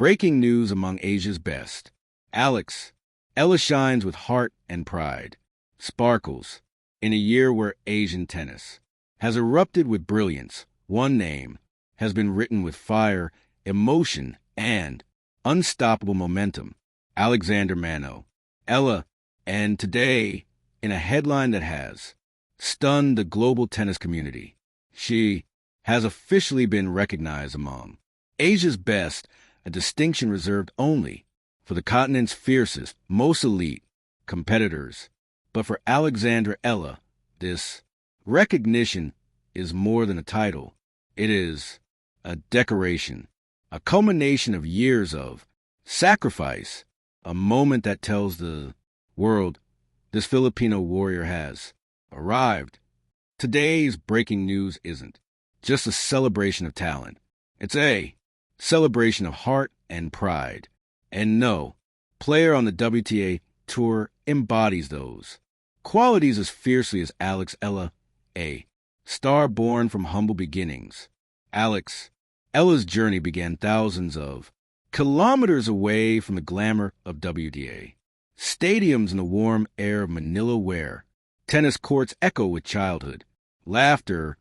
Breaking news among Asia's best. Alex Eala shines with heart and pride. Sparkles in a year where Asian tennis has erupted with brilliance. One name has been written with fire, emotion, and unstoppable momentum. Alexander Mano. Eala, and today, in a headline that has stunned the global tennis community, she has officially been recognized among Asia's best, a distinction reserved only for the continent's fiercest, most elite competitors. But for Alexandra Eala, this recognition is more than a title. It is a decoration, a culmination of years of sacrifice, a moment that tells the world this Filipino warrior has arrived. Today's breaking news isn't just a celebration of talent. It's a celebration of heart and pride. And no player on the WTA Tour embodies those qualities as fiercely as Alex Eala, a star born from humble beginnings. Alex Eala's journey began thousands of kilometers away from the glamour of WTA stadiums in the warm air of Manila, where tennis courts echo with childhood, laughter,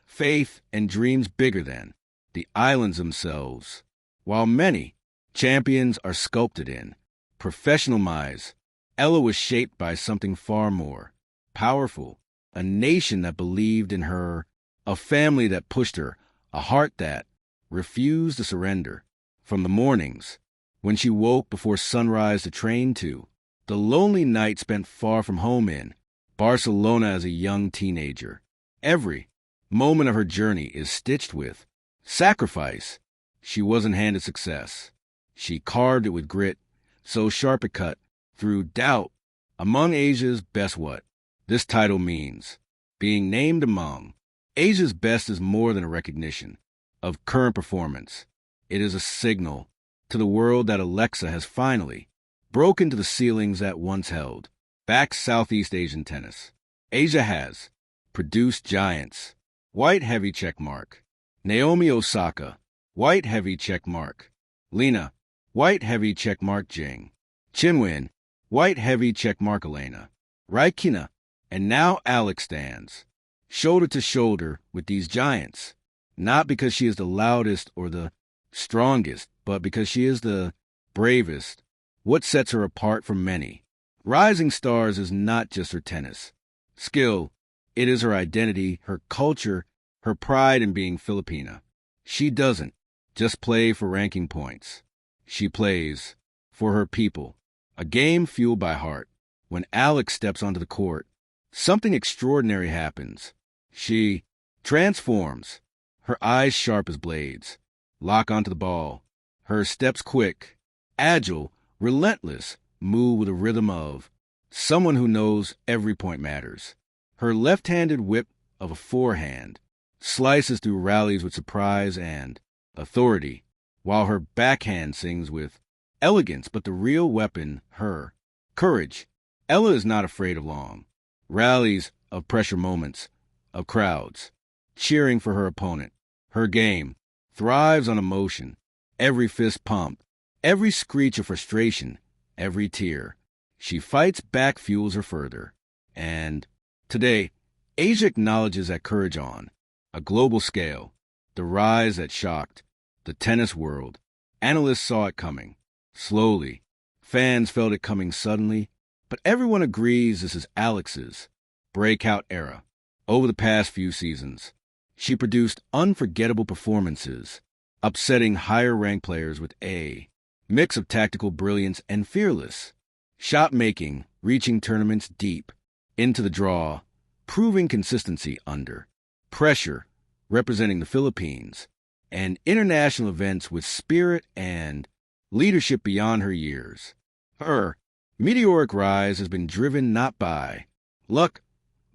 faith, and dreams bigger than the islands themselves. While many champions are sculpted in professional minds, Eala was shaped by something far more powerful, a nation that believed in her, a family that pushed her, a heart that refused to surrender. From the mornings when she woke before sunrise to train to the lonely night spent far from home in Barcelona as a young teenager, every moment of her journey is stitched with sacrifice. She wasn't handed success. She carved it with grit, so sharp it cut through doubt. Among Asia's best, what this title means, being named among Asia's best, is more than a recognition of current performance. It is a signal to the world that Alexa has finally broken to the ceilings that once held back Southeast Asian tennis. Asia has produced giants. White heavy check mark. Naomi Osaka. White heavy check mark. Lena. White heavy check mark Jing. Chinwin. White heavy check mark Elena. Raikina. And now Alex stands shoulder to shoulder with these giants, not because she is the loudest or the strongest, but because she is the bravest. What sets her apart from many rising stars is not just her tennis skill. It is her identity, her culture, her pride in being Filipina. She doesn't just play for ranking points. She plays for her people, a game fueled by heart. When Alex steps onto the court, something extraordinary happens. She transforms, her eyes sharp as blades, lock onto the ball, her steps quick, agile, relentless, move with a rhythm of someone who knows every point matters. Her left-handed whip of a forehand slices through rallies with surprise and authority, while her backhand sings with elegance, but the real weapon, her courage. Eala is not afraid of long rallies, of pressure moments, of crowds cheering for her opponent. Her game thrives on emotion, every fist pump, every screech of frustration, every tear she fights back fuels her further. And today, Asia acknowledges that courage on a global scale, the rise that shocked the tennis world. Analysts saw it coming slowly. Fans felt it coming suddenly. But everyone agrees this is Alex's breakout era. Over the past few seasons, she produced unforgettable performances, upsetting higher-ranked players with a mix of tactical brilliance and fearless shot-making, reaching tournaments deep into the draw, proving consistency under pressure, representing the Philippines, and international events with spirit and leadership beyond her years. Her meteoric rise has been driven not by luck,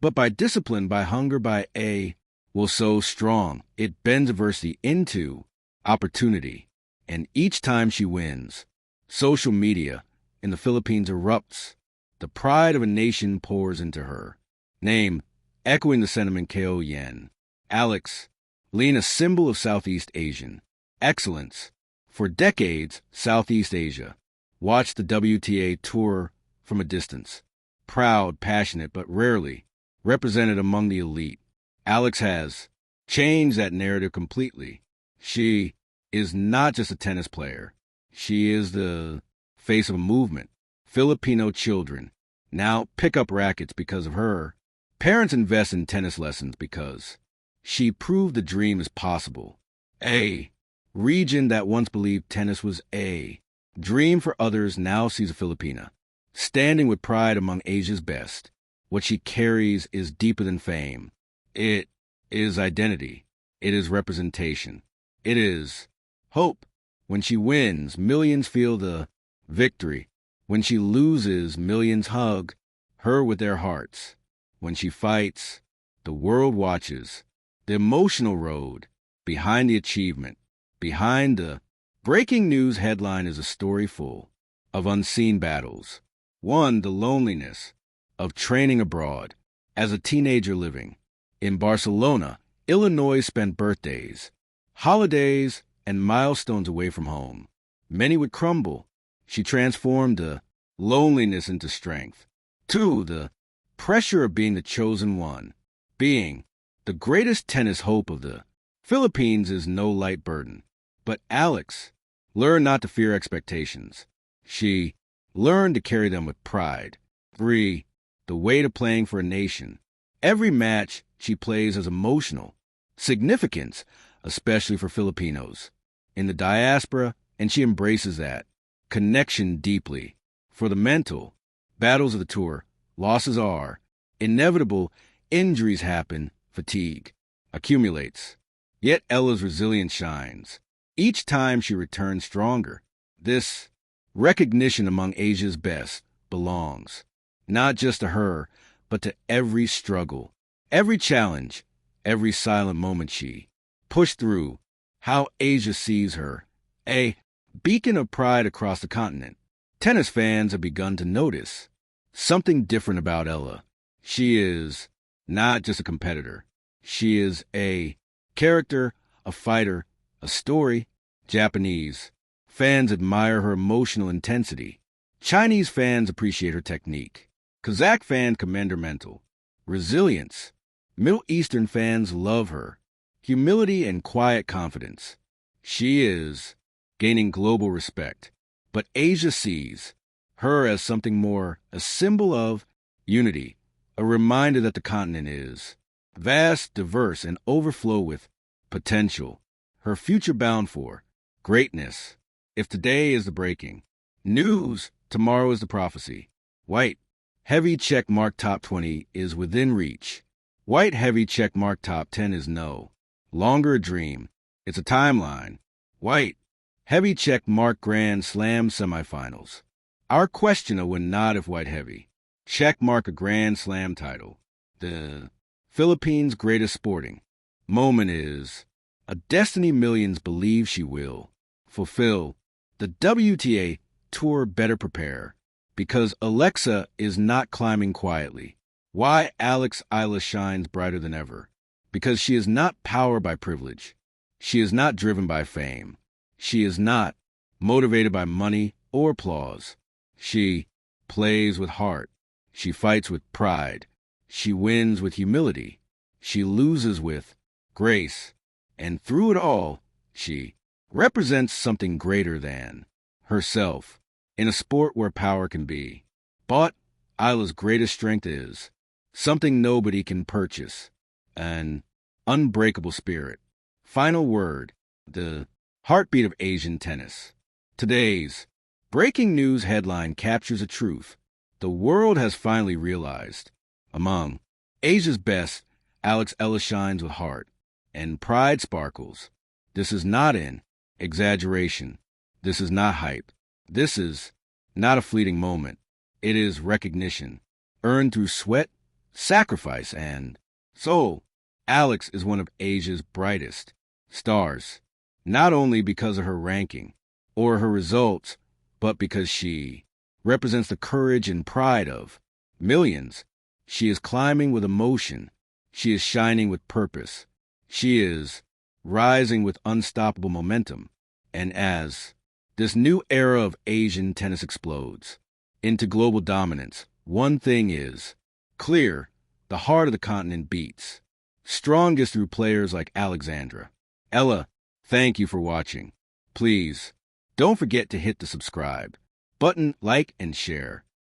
but by discipline, by hunger, by a will so strong it bends adversity into opportunity. And each time she wins, social media in the Philippines erupts. The pride of a nation pours into her name, echoing the sentiment Ko Yen. Alex, Lena, symbol of Southeast Asian excellence, For decades, Southeast Asia watched the WTA tour from a distance. Proud, passionate, but rarely represented among the elite. Alex has changed that narrative completely. She is not just a tennis player. She is the face of a movement. Filipino children now pick up rackets because of her. Parents invest in tennis lessons because she proved the dream is possible. A region that once believed tennis was a dream for others now sees a Filipina standing with pride among Asia's best. What she carries is deeper than fame. It is identity. It is representation. It is hope. When she wins, millions feel the victory. When she loses, millions hug her with their hearts. When she fights, the world watches. The emotional road behind the achievement, behind the breaking news headline is a story full of unseen battles. One, the loneliness of training abroad. As a teenager living in Barcelona, Illinois, spent birthdays, holidays, and milestones away from home. Many would crumble. She transformed the loneliness into strength. Two, the pressure of being the chosen one. Being the greatest tennis hope of the Philippines is no light burden. But Alex learned not to fear expectations. She learned to carry them with pride. Three, the weight of playing for a nation. Every match she plays has emotional significance, especially for Filipinos in the diaspora, and she embraces that connection deeply. For the mental, battles of the tour, losses are inevitable, injuries happen, fatigue accumulates. Yet Ella's resilience shines. Each time she returns stronger. This recognition among Asia's best belongs not just to her, but to every struggle, every challenge, every silent moment she pushed through. How Asia sees her, a beacon of pride across the continent. Tennis fans have begun to notice something different about Ella. She is not just a competitor. She is a character, a fighter, a story. Japanese fans admire her emotional intensity. Chinese fans appreciate her technique. Kazakh fans commend her mental resilience. Middle Eastern fans love her humility and quiet confidence. She is gaining global respect, but Asia sees her as something more, a symbol of unity, a reminder that the continent is vast, diverse, and overflow with potential. Her future bound for greatness. If today is the breaking news, tomorrow is the prophecy. White heavy check mark top 20 is within reach. White heavy check mark top 10 is no longer a dream. It's a timeline. White heavy check mark Grand Slam semifinals. Our questioner would not if white heavy check mark a Grand Slam title. The Philippines' greatest sporting moment is a destiny millions believe she will fulfill. The WTA tour better prepare, because Alexa is not climbing quietly. Why Alex Eala shines brighter than ever? Because she is not powered by privilege. She is not driven by fame. She is not motivated by money or applause. She plays with heart. She fights with pride. She wins with humility. She loses with grace. And through it all, she represents something greater than herself in a sport where power can be bought. Isla's greatest strength is something nobody can purchase, an unbreakable spirit. Final word, the heartbeat of Asian tennis. Today's breaking news headline captures a truth the world has finally realized. Among Asia's best, Alex Eala shines with heart, and pride sparkles. This is not an exaggeration. This is not hype. This is not a fleeting moment. It is recognition, earned through sweat, sacrifice, and soul. Alex is one of Asia's brightest stars, not only because of her ranking or her results, but because she represents the courage and pride of millions. She is climbing with emotion. She is shining with purpose. She is rising with unstoppable momentum. And as this new era of Asian tennis explodes into global dominance, one thing is clear: the heart of the continent beats, strongest through players like Alexandra. Ella, thank you for watching. Please, don't forget to hit the subscribe button, like, and share.